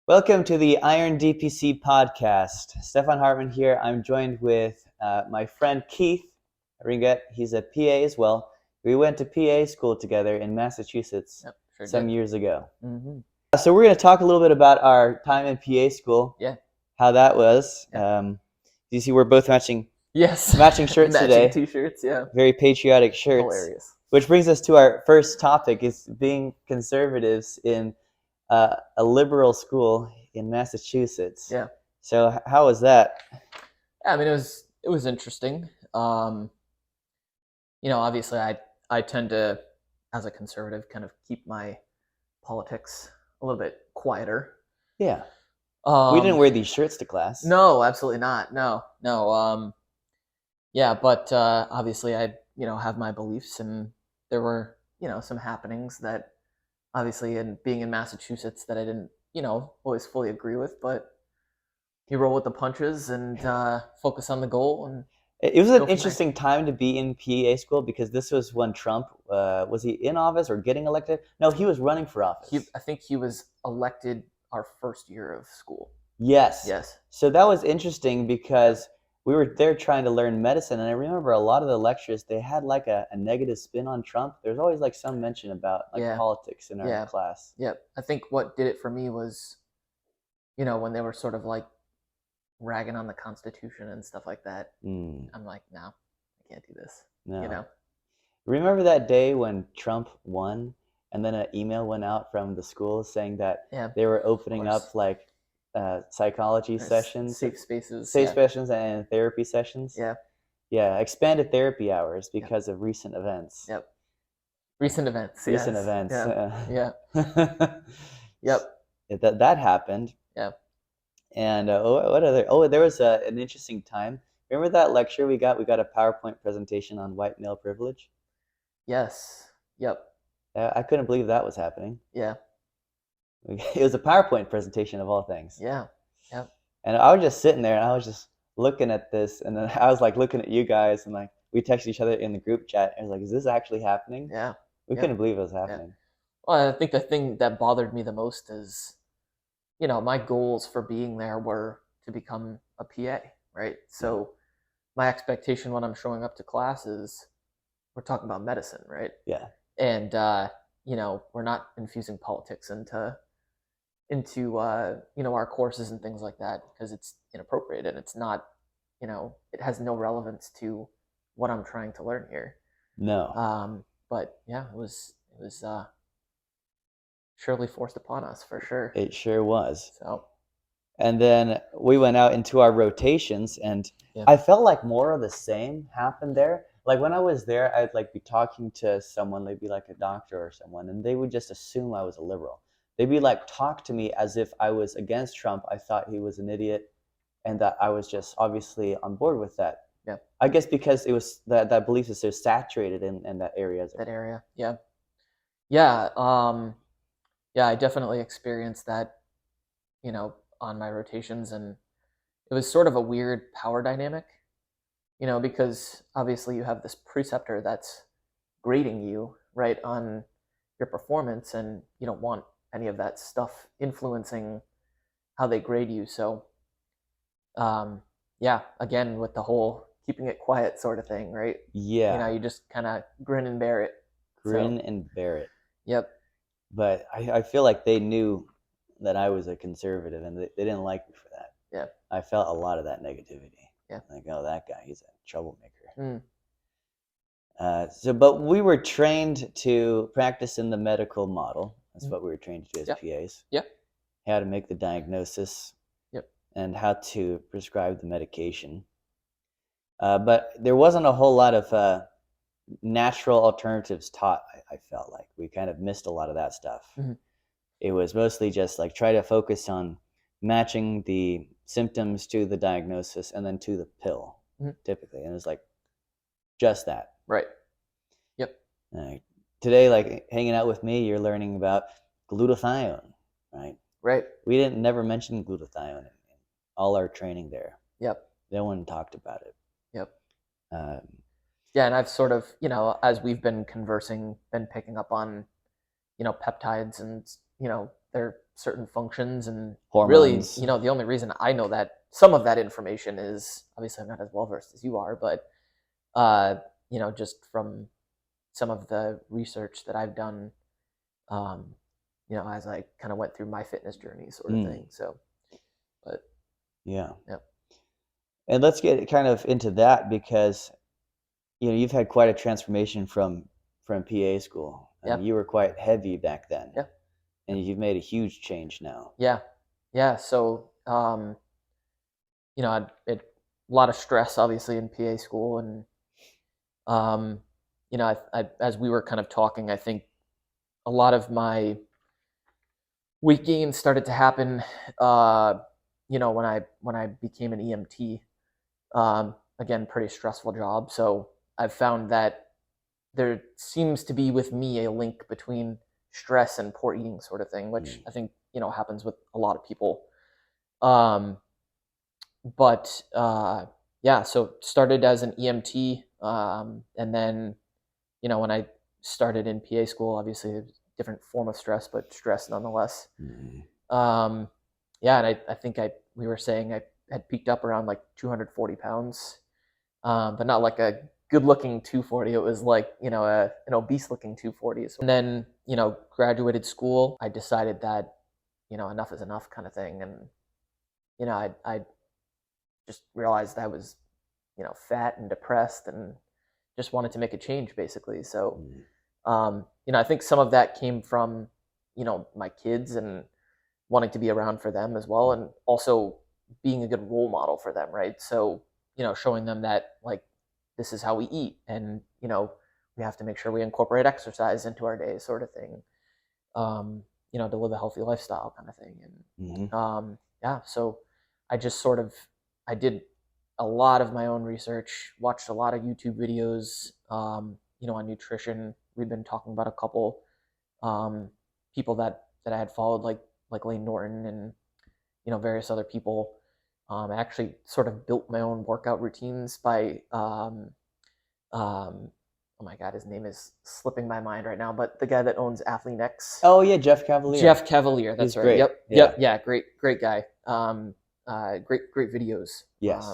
Welcome to the Iron DPC Podcast. Stefan Hartman here. I'm joined with my friend Keith Ringuette. He's a PA as well. We went to PA school together in Massachusetts some years ago. Mm-hmm. So we're going to talk a little bit about our time in PA school. Yeah. How that was. Do you see we're both matching? Yes. Matching shirts matching today. T-shirts. Yeah. Very patriotic shirts. Hilarious. Which brings us to our first topic: is being conservatives in a liberal school in Massachusetts. Yeah. So how was that? I mean, it was interesting. Obviously, I tend to, as a conservative, kind of keep my politics a little bit quieter. Yeah. We didn't wear these shirts to class. No, absolutely not. No. But obviously, I have my beliefs, and there were some happenings that, obviously, in being in Massachusetts, that I didn't always fully agree with, but you roll with the punches and focus on the goal. And it was an interesting time to be in PA school because this was when Trump was he in office or getting elected? No, he was running for office. I think he was elected our first year of school. Yes. So that was interesting because we were there trying to learn medicine, and I remember a lot of the lectures, they had like a negative spin on Trump. There's always like some mention about politics in our class. Yeah. I think what did it for me was, when they were sort of like ragging on the Constitution and stuff like that. I'm like, no, I can't do this. No. Remember that day when Trump won, and then an email went out from the school saying that they were opening up like psychology sessions, safe spaces and therapy sessions. Yeah, expanded therapy hours because of recent events. Recent events. Yeah. Yep. That happened. And what other? Oh, there was an interesting time. Remember that lecture we got? We got a PowerPoint presentation on white male privilege. Yes. Yep. I couldn't believe that was happening. Yeah. It was a PowerPoint presentation of all things. Yeah. Yep. And I was just sitting there, and I was just looking at this, and then I was like looking at you guys, and like we texted each other in the group chat, and I was like, "Is this actually happening?" Yeah. We couldn't believe it was happening. Well, I think the thing that bothered me the most is, my goals for being there were to become a PA, right? So my expectation when I'm showing up to class is we're talking about medicine, right? Yeah. And we're not infusing politics into our courses and things like that because it's inappropriate and it's not, it has no relevance to what I'm trying to learn here. No. But yeah, it was surely forced upon us for sure. It sure was. So. And then we went out into our rotations, and I felt like more of the same happened there. Like when I was there, I'd like be talking to someone, maybe like a doctor or someone, and they would just assume I was a liberal. They'd be like, talk to me as if I was against Trump. I thought he was an idiot, and that I was just obviously on board with that. Yeah. I guess because it was that belief is so saturated in that area. That area, yeah. Yeah, I definitely experienced that, on my rotations, and it was sort of a weird power dynamic, because obviously you have this preceptor that's grading you, right, on your performance, and you don't want any of that stuff influencing how they grade you. So, again, with the whole keeping it quiet sort of thing, right? Yeah. You just kind of grin and bear it. And bear it. Yep. But I feel like they knew that I was a conservative, and they didn't like me for that. Yeah. I felt a lot of that negativity. Yeah. Like, oh, that guy, he's a troublemaker. But we were trained to practice in the medical model. That's what we were trained to do as PAs. Yep. How to make the diagnosis. Yep. And how to prescribe the medication. But there wasn't a whole lot of natural alternatives taught. I felt like we kind of missed a lot of that stuff. Mm-hmm. It was mostly just like try to focus on matching the symptoms to the diagnosis and then to the pill, typically. And it was like just that. Right. Yep. Today, like hanging out with me, you're learning about glutathione, right? Right. We never mention glutathione in all our training there. Yep. No one talked about it. Yep. And I've sort of, as we've been conversing, been picking up on, peptides and, their certain functions, and Hormones. really, the only reason I know that some of that information is, obviously I'm not as well versed as you are, but just from some of the research that I've done, as I kind of went through my fitness journey, sort of thing. So, but yeah. Yep. And let's get kind of into that, because you've had quite a transformation from PA school. Yep. You were quite heavy back then. Yeah. And you've made a huge change now. Yeah. So, I had a lot of stress, obviously, in PA school, and I as we were kind of talking, I think a lot of my weight gain started to happen, when I became an EMT. Again, pretty stressful job. So I've found that there seems to be, with me, a link between stress and poor eating, sort of thing, which I think, happens with a lot of people. So started as an EMT, and then, when I started in PA school, obviously a different form of stress, but stress nonetheless. And I think we were saying I had peaked up around like 240 pounds, but not like a good-looking 240. It was like, an obese-looking 240. And then, graduated school. I decided that, enough is enough, kind of thing. And, I just realized I was, fat and depressed, and just wanted to make a change, basically. So, I think some of that came from, my kids and wanting to be around for them as well, and also being a good role model for them, right? So, showing them that, like, this is how we eat, and, we have to make sure we incorporate exercise into our day, sort of thing, to live a healthy lifestyle, kind of thing. And so I just I did a lot of my own research, watched a lot of YouTube videos, on nutrition. We've been talking about a couple people that I had followed, like Lane Norton and, various other people. I actually sort of built my own workout routines by, oh my God, his name is slipping my mind right now, but the guy that owns Athlean-X. Oh yeah, Jeff Cavalier. Jeff Cavalier, that's He's right. Great. Yep. Yeah, great guy. Great videos. Yes.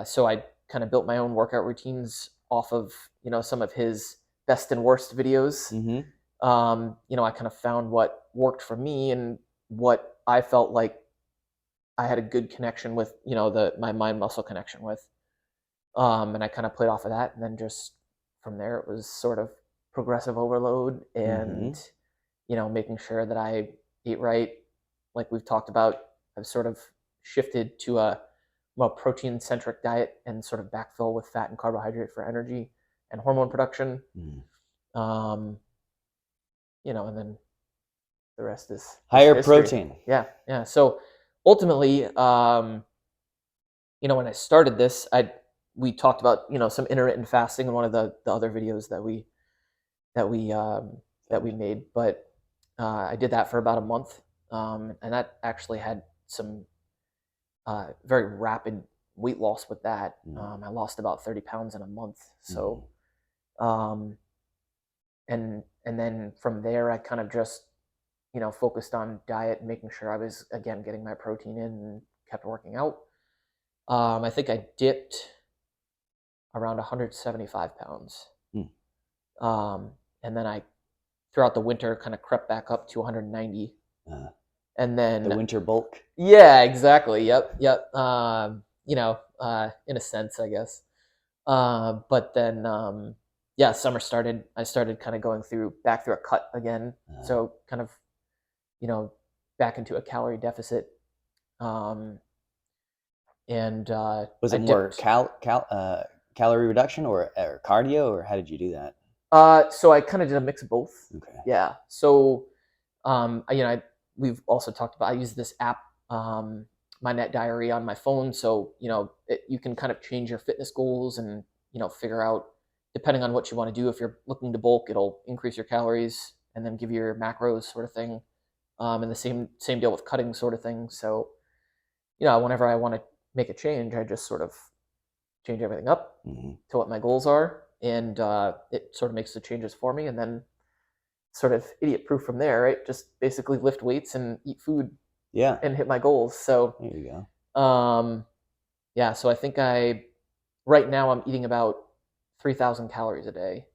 So I kind of built my own workout routines off of, some of his best and worst videos. I kind of found what worked for me and what I felt like I had a good connection with, my mind muscle connection with. And I kind of played off of that, and then just from there it was sort of progressive overload, and making sure that I ate right. Like we've talked about, I've sort of shifted to a more protein-centric diet and sort of backfill with fat and carbohydrate for energy and hormone production. And then the rest is higher history. Protein. Yeah. So ultimately, when I started this, we talked about, some intermittent fasting in one of the other videos that we made, but I did that for about a month, and that actually had some very rapid weight loss with that. I lost about 30 pounds in a month. So, and then from there, I kind of just, focused on diet and making sure I was, again, getting my protein in, and kept working out. I think I dipped around 175 pounds. And then I, throughout the winter, kind of crept back up to 190. And then the winter bulk. Yeah, exactly. Yep. In a sense, I guess. But then, summer started. I started kind of going back through a cut again. So kind of, back into a calorie deficit. Was it more calorie reduction or cardio, or how did you do that? So I kind of did a mix of both. Okay. Yeah. So, we've also talked about, I use this app, My Net Diary, on my phone. So, you can kind of change your fitness goals and, figure out, depending on what you want to do. If you're looking to bulk, it'll increase your calories and then give you your macros, sort of thing. And the same deal with cutting, sort of thing. So, whenever I want to make a change, I just sort of change everything up to what my goals are. And it sort of makes the changes for me. And then sort of idiot proof from there, right? Just basically lift weights and eat food Yeah. and hit my goals. So There you go. Yeah, so I think right now I'm eating about 3,000 calories a day.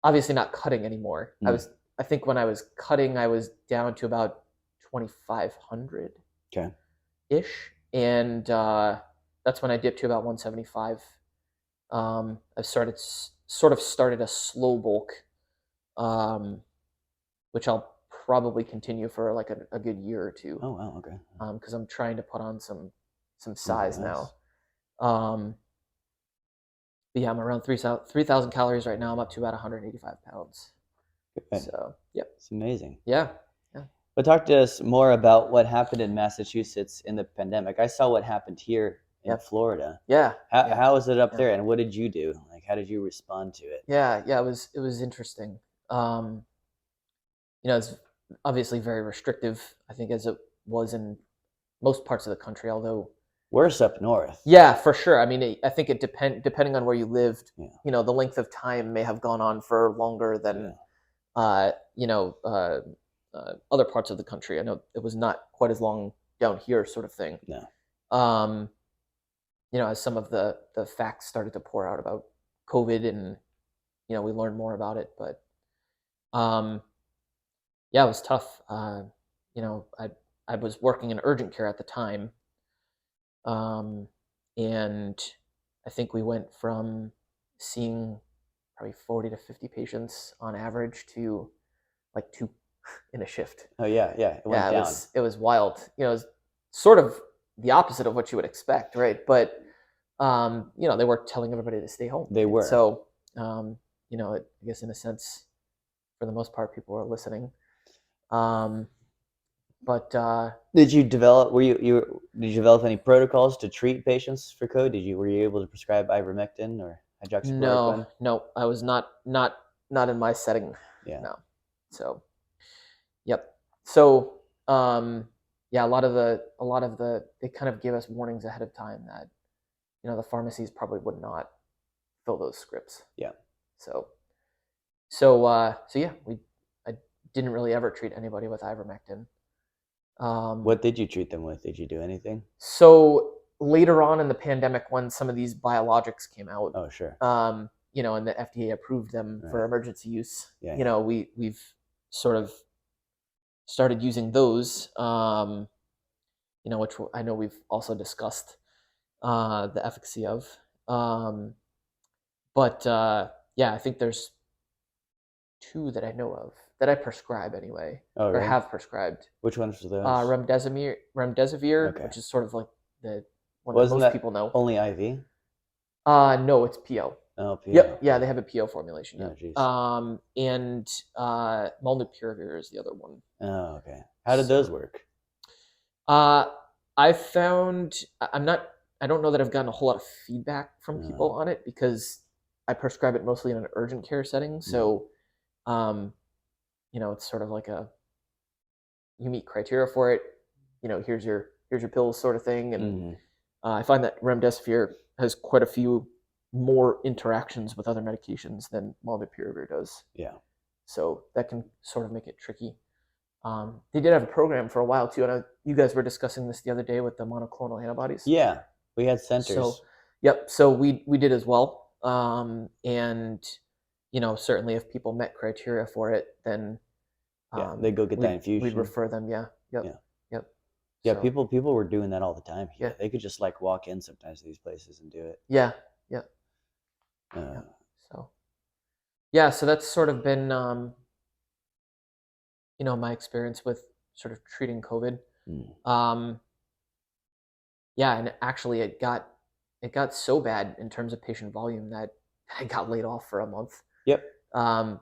Obviously not cutting anymore. I think when I was cutting, I was down to about 2,500 Okay. ish, and that's when I dipped to about 175. I've started a slow bulk, which I'll probably continue for like a good year or two. Oh wow, okay. Because I'm trying to put on some size Nice. now. But yeah, I'm around 3,000 calories right now. I'm up to about 185 pounds. Good. So yep, It's amazing. yeah. But talk to us more about what happened in Massachusetts in the pandemic. I saw what happened here in Florida. Yeah. How was it up there, and what did you do? Like, how did you respond to it? Yeah. It was interesting. It's obviously very restrictive, I think, as it was in most parts of the country, although Worse up north. Yeah, for sure. I mean, I think it depending on where you lived, Yeah. the length of time may have gone on for longer than other parts of the country. I know it was not quite as long down here, sort of thing. No. As some of the facts started to pour out about COVID, and we learned more about it. But yeah, it was tough. I was working in urgent care at the time, and I think we went from seeing probably 40 to 50 patients on average to like 2 in a shift. Oh yeah. It went down. It was wild. It was sort of the opposite of what you would expect, right? But they were telling everybody to stay home. They were. So I guess in a sense, for the most part, people were listening. But did you develop? Did you develop any protocols to treat patients for COVID? Were you able to prescribe ivermectin or hydroxychloroquine? No, I was not in my setting. Yeah. No. So, yep. So, yeah, a lot of the they kind of gave us warnings ahead of time that the pharmacies probably would not fill those scripts. Yeah. So yeah, I didn't really ever treat anybody with ivermectin. What did you treat them with? Did you do anything? So later on in the pandemic, when some of these biologics came out, oh sure, and the FDA approved them for emergency use, yeah. We've sort of started using those, which I know we've also discussed the efficacy of. But yeah, I think there's 2 that I know of that I prescribe anyway, or really? have prescribed. Which ones are those? Remdesivir, which is sort of like the one that most people know. Only IV? No, it's PO. Oh, PO. Yep, yeah, they have a PO formulation. Oh, and molnupiravir is the other one. Oh, okay. How did those work? I found I don't know that I've gotten a whole lot of feedback from people on it, because I prescribe it mostly in an urgent care setting. So, it's sort of like you meet criteria for it. Here's your pills, sort of thing. And I find that remdesivir has quite a few more interactions with other medications than molnupiravir does. Yeah. So that can sort of make it tricky. They did have a program for a while too, and you guys were discussing this the other day with the monoclonal antibodies. Yeah, we had centers. So, yep. So we did as well. And certainly if people met criteria for it, then they go get that infusion. We'd refer them. Yeah. Yep. Yeah. Yep. Yeah, so, people were doing that all the time here. Yeah. They could just like walk in sometimes to these places and do it. Yeah. Yeah. So, yeah. So that's sort of been my experience with sort of treating COVID. Yeah, and actually it got so bad in terms of patient volume that I got laid off for a month. Yep.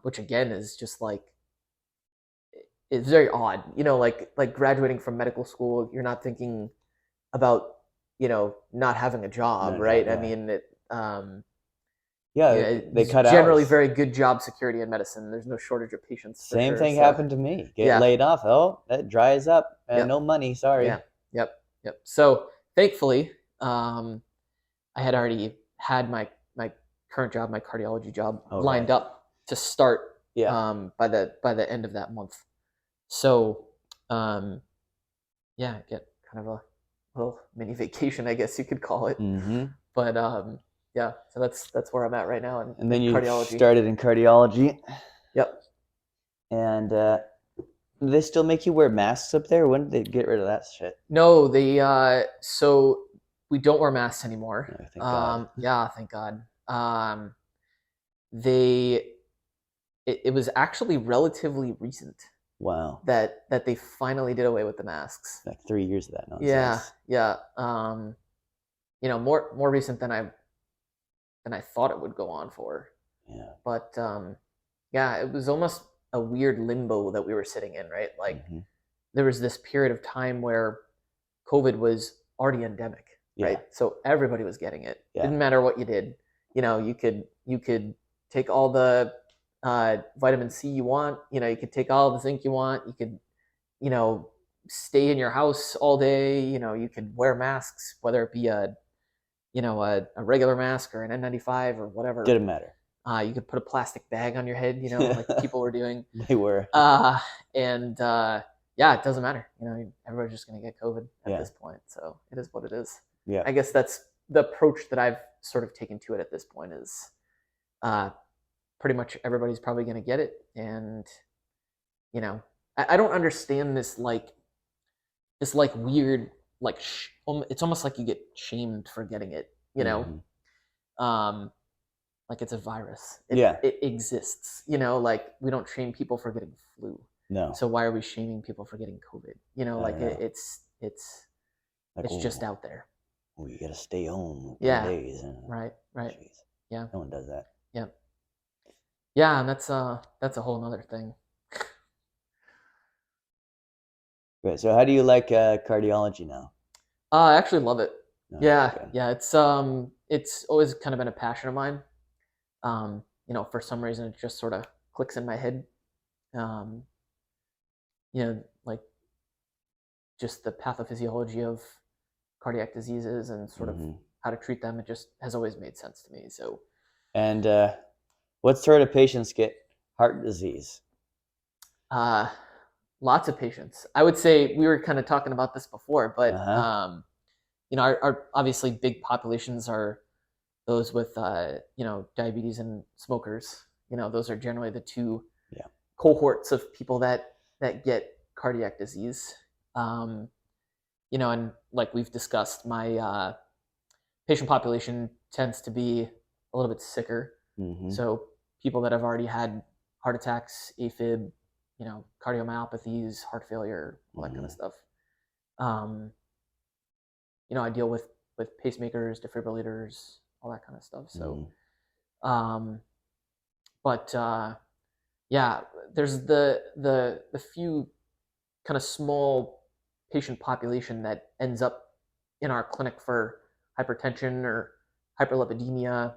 Which again is just like, it's very odd, like graduating from medical school, you're not thinking about, not having a job, right? Yeah. I mean, they cut out. Generally very good job security in medicine. There's no shortage of patients. Same thing happened to me. Get laid off. Oh, that dries up. No money. Sorry. Yeah. Yep. So thankfully, I had already had my current job, my cardiology job, lined up. to start Yeah. by the end of that month. So yeah, get kind of a little mini vacation, I guess you could call it. Mm-hmm. But yeah, so that's where I'm at right now And in then you cardiology. started in cardiology. Yep. And do they still make you wear masks up there? When did they get rid of that shit? No, they so we don't wear masks anymore. Oh, thank God. Yeah, thank God. They it was actually relatively recent Wow. that they finally did away with the masks. Like 3 years of that nonsense. Yeah. You know, more recent than I thought it would go on for. Yeah. But yeah, it was almost a weird limbo that we were sitting in, right? Like there was this period of time where COVID was already endemic, right? So everybody was getting it. Didn't matter what you did. You know, you could take all the vitamin C you want. You know, you could take all the zinc you want. You could, you know, stay in your house all day. You know, you could wear masks, whether it be a regular mask or an N95 or whatever. Didn't matter. You could put a plastic bag on your head, you know, like people were doing. They were. And yeah, it doesn't matter. You know, everybody's just going to get COVID at this point. So it is what it is. Yeah. I guess that's the approach that I've sort of taken to it at this point is pretty much everybody's probably going to get it. And, you know, I don't understand this weird, like, it's almost like you get shamed for getting it, you know? Like it's a virus. It exists, you know, like we don't shame people for getting flu. No. So why are we shaming people for getting COVID? You know, like it's just out there. Well, you got to stay home 2 days. Right. Jeez. Yeah. No one does that. Yeah. Yeah, and that's a whole nother thing. Right. So how do you like cardiology now? I actually love it. No, yeah. It's always kind of been a passion of mine. You know, for some reason, it just sort of clicks in my head. You know, like just the pathophysiology of cardiac diseases and sort of how to treat them. It just has always made sense to me. So, and what sort of patients get heart disease? Lots of patients. I would say we were kind of talking about this before, but you know, our obviously big populations are those with you know, diabetes and smokers. You know, those are generally the two cohorts of people that get cardiac disease. You know, and like we've discussed, my patient population tends to be a little bit sicker. So people that have already had heart attacks, AFib, you know, cardiomyopathies, heart failure, all that kind of stuff. You know, I deal with pacemakers, defibrillators, all that kind of stuff. So, but yeah, there's the few kind of small patient population that ends up in our clinic for hypertension or hyperlipidemia,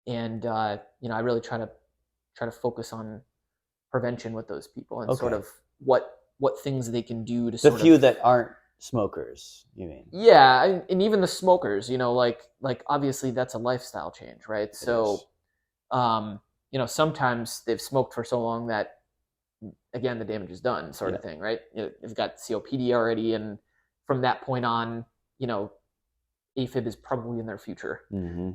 and you know, I really try to focus on prevention with those people and sort of what things they can do to the sort few of, that aren't smokers, you mean? Yeah, and even the smokers, you know, like obviously that's a lifestyle change, right? So, you know, sometimes they've smoked for so long that again the damage is done, sort of thing, right? You've got COPD already, and from that point on, you know, AFib is probably in their future. You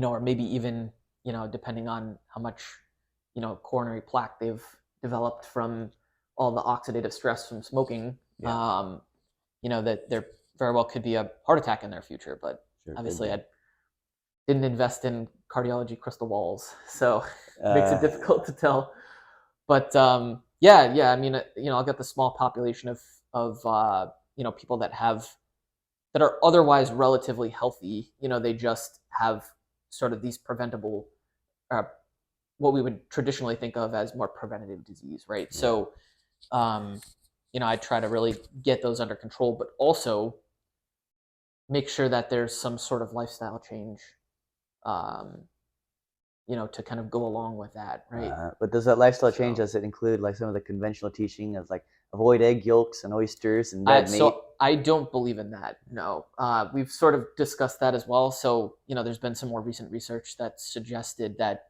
know, or maybe even, you know, depending on how much, you know, coronary plaque they've developed from all the oxidative stress from smoking, you know, that there very well could be a heart attack in their future. But obviously I didn't invest in cardiology crystal balls, so it makes it difficult to tell. But yeah, I mean, you know, I'll get the small population of you know, people that are otherwise relatively healthy. You know, they just have sort of these preventable, what we would traditionally think of as more preventative disease, right? So, you know, I try to really get those under control, but also make sure that there's some sort of lifestyle change to kind of go along with that, right? But does that lifestyle change, So- does it include like some of the conventional teaching of like avoid egg yolks and oysters and red meat? So I don't believe in that. No, we've sort of discussed that as well. So there's been some more recent research that suggested that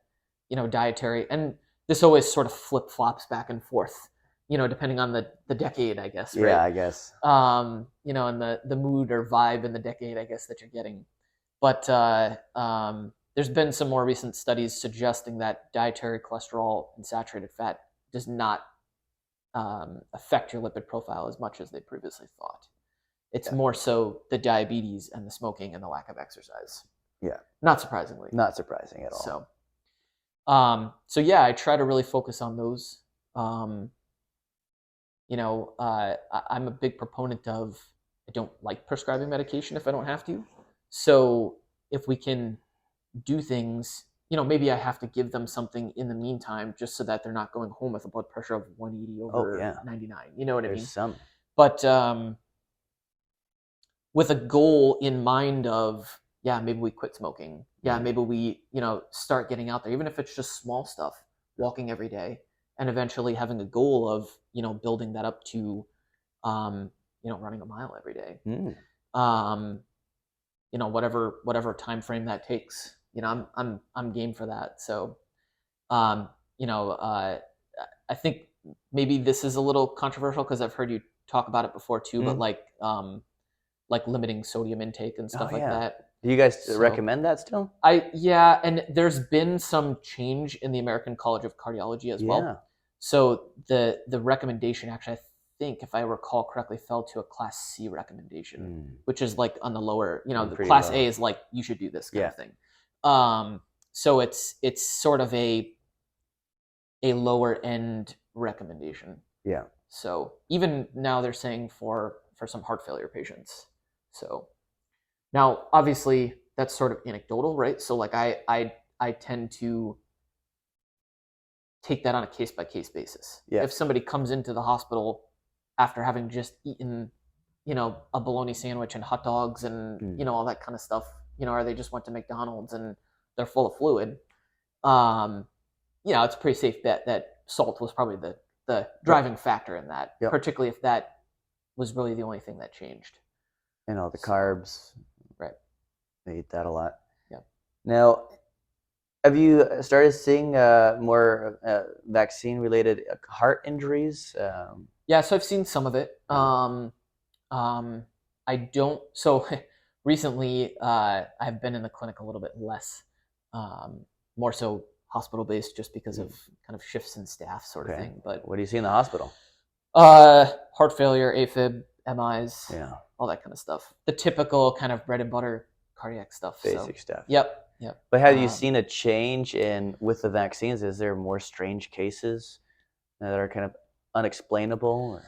dietary, and this always sort of flip flops back and forth, depending on the decade, I guess. Right? Yeah, I guess. And the mood or vibe in the decade, I guess, that you're getting. But there's been some more recent studies suggesting that dietary cholesterol and saturated fat does not affect your lipid profile as much as they previously thought. It's more so the diabetes and the smoking and the lack of exercise. Yeah. Not surprisingly. Not surprising at all. So yeah, I try to really focus on those. I'm a big proponent of, I don't like prescribing medication if I don't have to. So if we can do things, maybe I have to give them something in the meantime just so that they're not going home with a blood pressure of 180 over 99. You know what I mean? Some. But with a goal in mind of, maybe we quit smoking. Maybe we, start getting out there, even if it's just small stuff, walking every day, and eventually having a goal of, building that up to, running a mile every day. Whatever time frame that takes. I'm game for that. So, I think maybe this is a little controversial because I've heard you talk about it before too, but like limiting sodium intake and stuff like that. Do you guys recommend that still? And there's been some change in the American College of Cardiology as well. So the recommendation actually, I think, if I recall correctly, fell to a Class C recommendation, which is like on the lower, the Class A is like, you should do this kind of thing. So it's sort of a lower end recommendation. Yeah. So even now they're saying for some heart failure patients. So now obviously that's sort of anecdotal, right? So like I tend to take that on a case by case basis. Yeah. If somebody comes into the hospital after having just eaten, a bologna sandwich and hot dogs and all that kind of stuff, or they just went to McDonald's and they're full of fluid, it's a pretty safe bet that salt was probably the driving factor in that, particularly if that was really the only thing that changed. And all the carbs. Right. They eat that a lot. Yeah. Now, have you started seeing more vaccine-related heart injuries? Yeah, so I've seen some of it. I don't. So recently, I've been in the clinic a little bit less, more so hospital-based, just because of kind of shifts in staff, sort of thing. But what do you see in the hospital? Heart failure, AFib, MIs, all that kind of stuff. The typical kind of bread and butter cardiac stuff. Basic stuff. Yep. But have you seen a change with the vaccines? Is there more strange cases that are kind of unexplainable?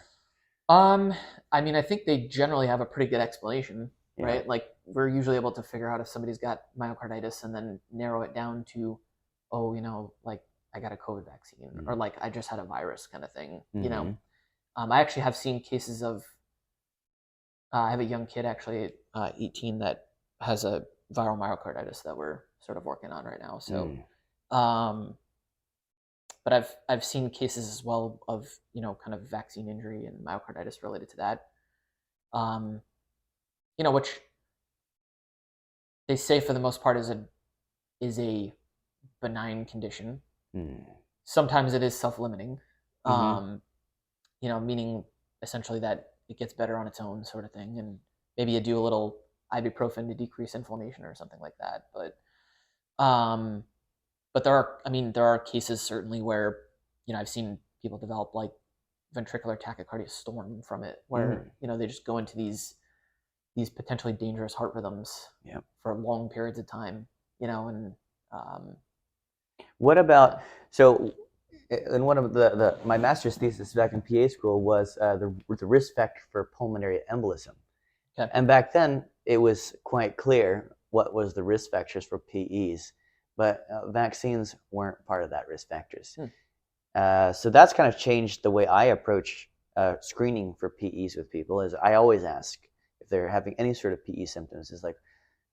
I mean, I think they generally have a pretty good explanation, right? Like we're usually able to figure out if somebody's got myocarditis and then narrow it down to, like I got a COVID vaccine or like I just had a virus kind of thing, I actually have seen cases of, I have a young kid actually, 18, that has a viral myocarditis that we're sort of working on right now. So, but I've seen cases as well of, kind of vaccine injury and myocarditis related to that, which they say for the most part is a benign condition. Sometimes it is self-limiting, meaning essentially that it gets better on its own, sort of thing. And maybe you do a little ibuprofen to decrease inflammation or something like that. But there are cases certainly where, I've seen people develop like ventricular tachycardia storm from it, where, they just go into these potentially dangerous heart rhythms for long periods of time, and what about, so in one of my master's thesis back in PA school was the risk factor for pulmonary embolism. Okay. And back then it was quite clear what was the risk factors for PEs, but vaccines weren't part of that risk factors. So that's kind of changed the way I approach screening for PEs with people. Is I always ask if they're having any sort of PE symptoms. Is like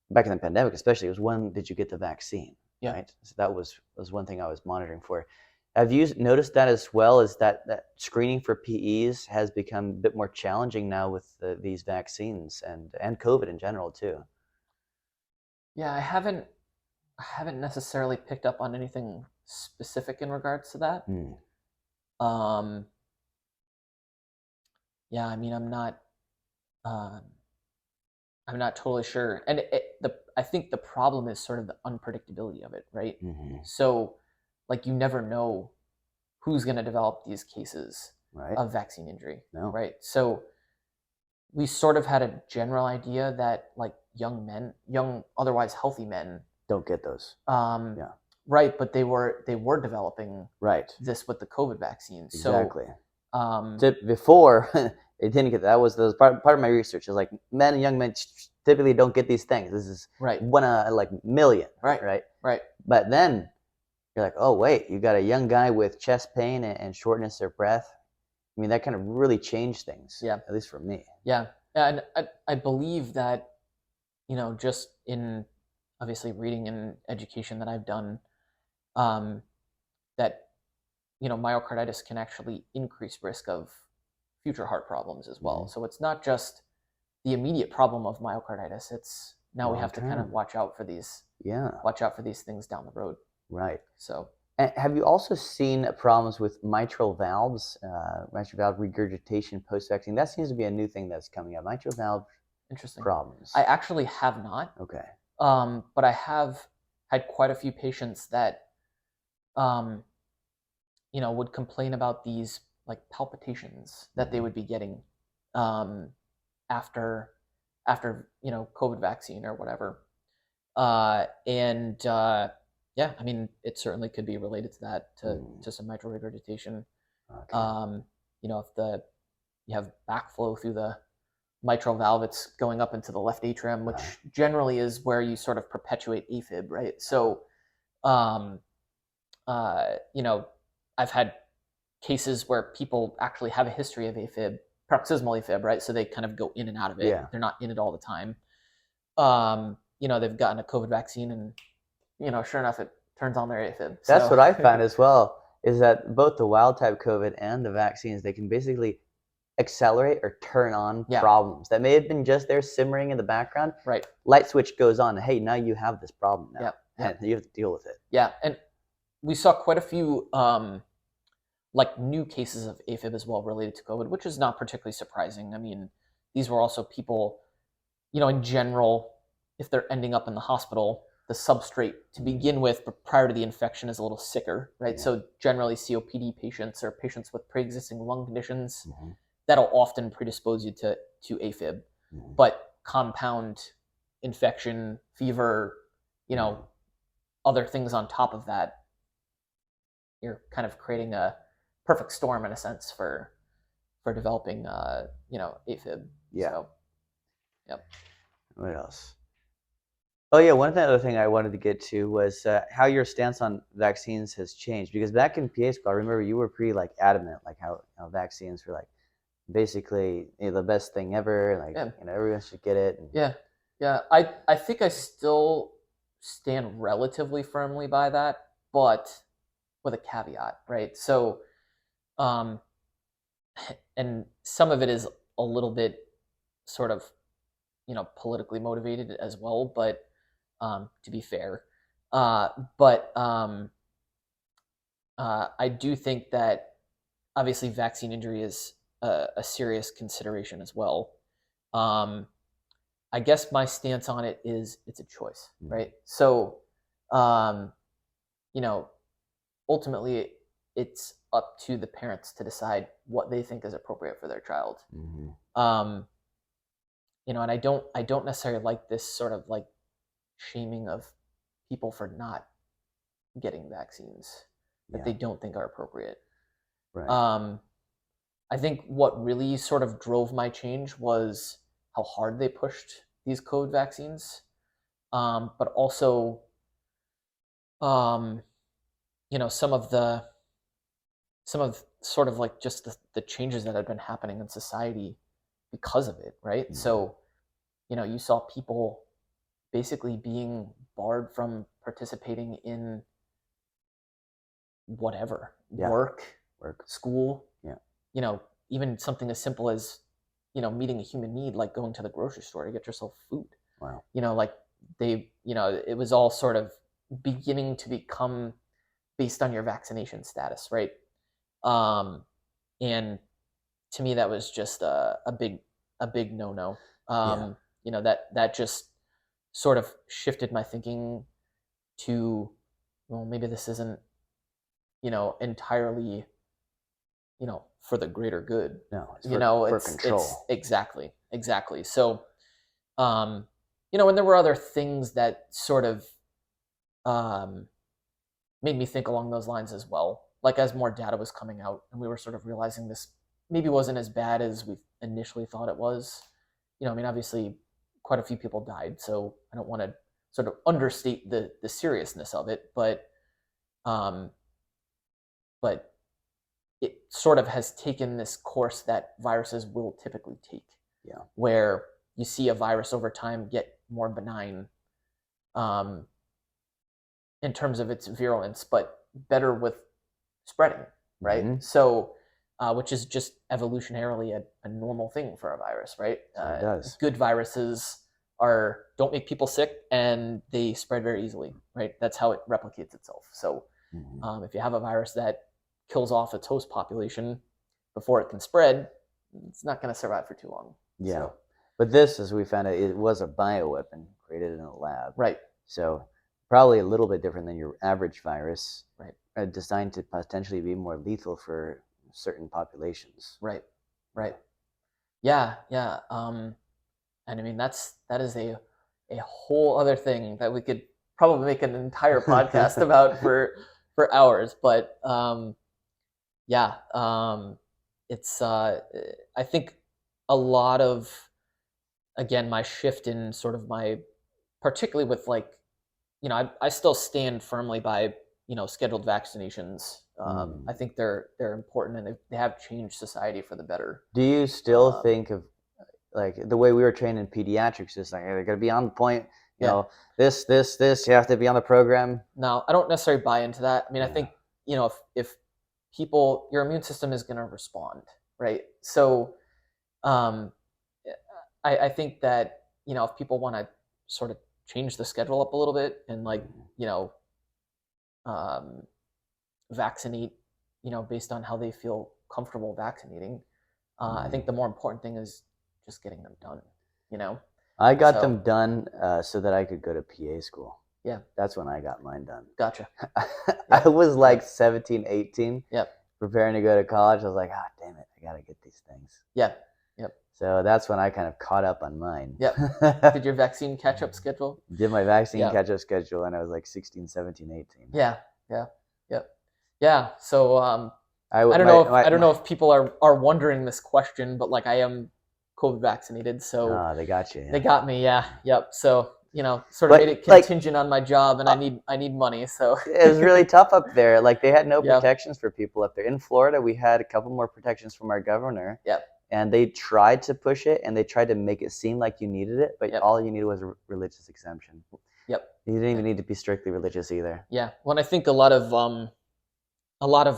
back in the pandemic especially, it was, when did you get the vaccine? Yeah. right? So that was one thing I was monitoring for. Have you noticed that as well? Is that screening for PEs has become a bit more challenging now with these vaccines and COVID in general too? Yeah, I haven't necessarily picked up on anything specific in regards to that. Um, yeah, I mean, um, I'm not totally sure, and I think the problem is sort of the unpredictability of it, right? Mm-hmm. So, like, you never know who's going to develop these cases Right. of vaccine injury, No. right? So, we sort of had a general idea that like young otherwise healthy men Don't get those. Yeah. Right, but they were developing Right. this with the COVID vaccine. Exactly. So Before they didn't get that was part of my research is like young men typically don't get these things. This is right, one like million. right, Right. right. But then you're like, oh wait, you got a young guy with chest pain and shortness of breath. I mean, that kind of really changed things. Yeah. At least for me. Yeah, and I believe that, just in obviously reading and education that I've done, that myocarditis can actually increase risk of future heart problems as well. Mm-hmm. So it's not just the immediate problem of myocarditis. It's now we have to kind of watch out for these things down the road. Right. So, and have you also seen problems with mitral valve regurgitation post-vaccine? That seems to be a new thing that's coming up. Mitral valve interesting problems. I actually have not. Okay. But I have had quite a few patients that, would complain about these like palpitations that they would be getting, after COVID vaccine or whatever. Yeah, I mean, it certainly could be related to that, to some mitral regurgitation. Okay. If you have backflow through the mitral valve, it's going up into the left atrium, which generally is where you sort of perpetuate AFib, right? So, I've had cases where people actually have a history of AFib, paroxysmal AFib, right? So they kind of go in and out of it. Yeah. They're not in it all the time. They've gotten a COVID vaccine and, sure enough, it turns on their AFib. That's what I found as well, is that both the wild type COVID and the vaccines, they can basically accelerate or turn on problems that may have been just there simmering in the background. Right. Light switch goes on. Hey, now you have this problem now. Yep. And you have to deal with it. Yeah. And we saw quite a few like new cases of AFib as well related to COVID, which is not particularly surprising. I mean, these were also people, in general, if they're ending up in the hospital, the substrate to begin with, but prior to the infection, is a little sicker, right? Yeah. So generally COPD patients or patients with pre-existing lung conditions, that'll often predispose you to AFib. But compound infection, fever, other things on top of that, you're kind of creating a perfect storm in a sense for developing AFib. Yeah. So, yep. What else? Oh yeah, one other thing I wanted to get to was how your stance on vaccines has changed. Because back in PA school, I remember you were pretty like adamant, like how vaccines were like basically the best thing ever. Like everyone should get it. And... Yeah. I think I still stand relatively firmly by that, but with a caveat, right? So, and some of it is a little bit sort of, politically motivated as well, but to be fair, but I do think that obviously vaccine injury is a serious consideration as well. I guess my stance on it is it's a choice, right? So, ultimately it's up to the parents to decide what they think is appropriate for their child. And I don't necessarily like this sort of like shaming of people for not getting vaccines that they don't think are appropriate. Right. I think what really sort of drove my change was how hard they pushed these COVID vaccines, but also, some of sort of like just the changes that had been happening in society because of it, right? So, you saw people basically being barred from participating in whatever, work, school, even something as simple as, meeting a human need, like going to the grocery store to get yourself food. Wow. Like it was all sort of beginning to become based on your vaccination status, right? And to me, that was just a big no-no. That just sort of shifted my thinking to, well, maybe this isn't, entirely, for the greater good. No, it's for control. It's exactly. So, and there were other things that sort of made me think along those lines as well. Like as more data was coming out and we were sort of realizing this maybe wasn't as bad as we initially thought it was. Obviously quite a few people died, so I don't want to sort of understate the seriousness of it, but it sort of has taken this course that viruses will typically take. Yeah. Where you see a virus over time get more benign in terms of its virulence, but better with spreading, right? Mm-hmm. So, which is just evolutionarily a normal thing for a virus, right? It does. Good viruses don't make people sick and they spread very easily, right? That's how it replicates itself. So if you have a virus that kills off its host population before it can spread, it's not going to survive for too long. Yeah. So, but this, as we found out, it was a bioweapon created in a lab. Right. So probably a little bit different than your average virus. Right. Designed to potentially be more lethal for certain populations. Right. Yeah. And that is a whole other thing that we could probably make an entire podcast about for hours. But it's I think a lot of, again, my shift in sort of my, particularly with like, I still stand firmly by, scheduled vaccinations. I think they're important and they have changed society for the better. Do you still think of like the way we were trained in pediatrics is like, they're going to be on point, you know, this, you have to be on the program? No, I don't necessarily buy into that. I think, if people, your immune system is going to respond, right? So I think that, if people want to sort of change the schedule up a little bit and like, vaccinate, based on how they feel comfortable vaccinating. I think the more important thing is just getting them done, I got them done so that I could go to PA school. Yeah. That's when I got mine done. Gotcha. I was like 17, 18. Yep. Preparing to go to college. I was like, damn it, I got to get these things. Yeah. So that's when I kind of caught up on mine. Yep. Did your vaccine catch-up schedule? Did my vaccine catch-up schedule when I was like 16, 17, 18. Yeah. So I don't know if people are wondering this question, but like I am COVID vaccinated, so they got you. Yeah. They got me. Yeah. Yep. So sort of made it contingent on my job, and I need money. So it was really tough up there. Like they had no protections for people up there. In Florida, we had a couple more protections from our governor. Yep. And they tried to push it, and they tried to make it seem like you needed it, but all you needed was a religious exemption. Yep. You didn't even need to be strictly religious either. Yeah. Well, I think a lot of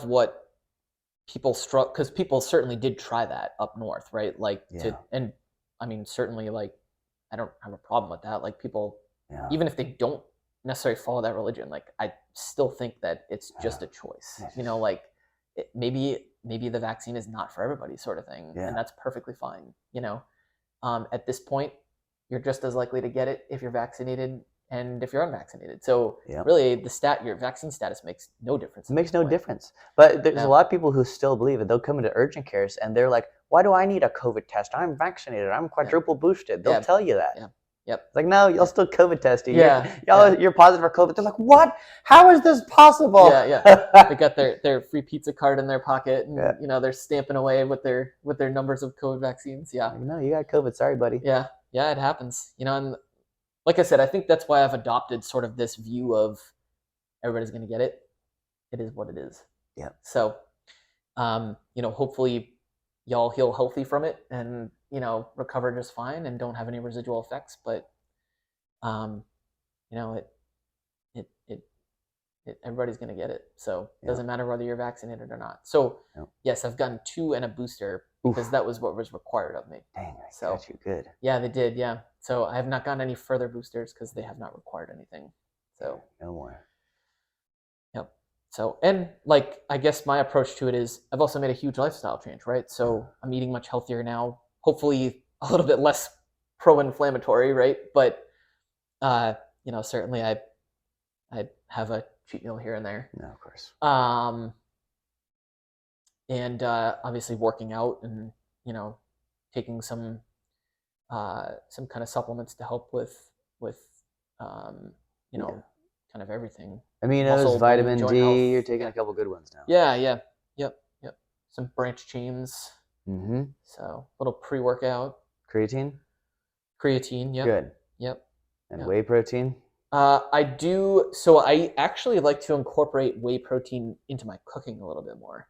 what people struck, because people certainly did try that up north, right? Like and I mean, certainly, like I don't have a problem with that. Like people, even if they don't necessarily follow that religion, like I still think that it's just a choice. Like maybe the vaccine is not for everybody, sort of thing, and that's perfectly fine. At this point, you're just as likely to get it if you're vaccinated and if you're unvaccinated. So really, your vaccine status makes no difference. It makes no difference. But there's a lot of people who still believe it. They'll come into urgent cares and they're like, "Why do I need a COVID test? I'm vaccinated. I'm quadruple boosted." They'll tell you that. Yeah. Yep. It's like, no, you'll still COVID test you. You're positive for COVID. They're like, what? How is this possible? They got their free pizza card in their pocket, and they're stamping away with their numbers of COVID vaccines. Yeah. No, you got COVID. Sorry, buddy. Yeah, it happens. And like I said, I think that's why I've adopted sort of this view of everybody's going to get it. It is what it is. Yeah. So, hopefully y'all heal healthy from it and recover just fine and don't have any residual effects. But you know, everybody's going to get it. So it doesn't matter whether you're vaccinated or not. So yes, I've gotten 2 and a booster because that was what was required of me. Dang, I got you good. Yeah, they did. Yeah. So I have not gotten any further boosters because they have not required anything. So no more. Yep. So, and like, I guess my approach to it is I've also made a huge lifestyle change, right? So I'm eating much healthier now, hopefully a little bit less pro-inflammatory, right? But, you know, certainly I have a cheat meal here and there. No, of course. And obviously working out and, you know, taking some kind of supplements to help with you know, kind of everything. Aminos, vitamin D, health. You're taking a couple good ones now. Yeah. Yep. Some branched chains. Mm-hmm. So a little pre-workout. Creatine, yep. Good. Yep. And whey protein? I do. So I actually like to incorporate whey protein into my cooking a little bit more.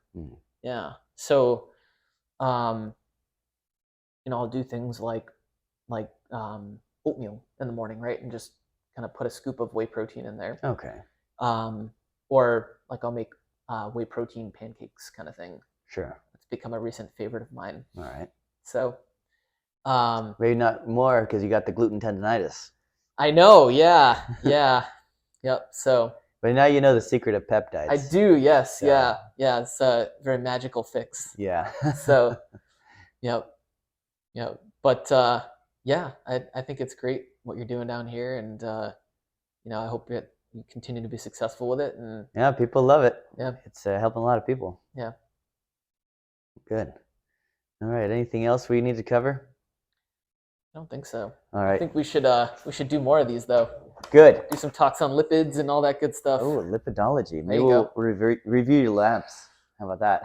Yeah. So, you know, I'll do things like oatmeal in the morning, right? And just kind of put a scoop of whey protein in there. Okay. Or like I'll make whey protein pancakes kind of thing. Sure. It's become a recent favorite of mine. All right. So, maybe not more because you got the gluten tendinitis. I know. Yeah. Yep. So. But now you know the secret of peptides. I do. Yes. So. Yeah. It's a very magical fix. Yeah. So. Yep. But yeah, I think it's great what you're doing down here, and you know, I hope that you continue to be successful with it. And yeah, people love it. Yeah, it's helping a lot of people. Yeah. Good. All right. Anything else we need to cover? I don't think so. All right. I think we should do more of these though. Good. Do some talks on lipids and all that good stuff. Oh, lipidology. Maybe we'll review your labs. How about that?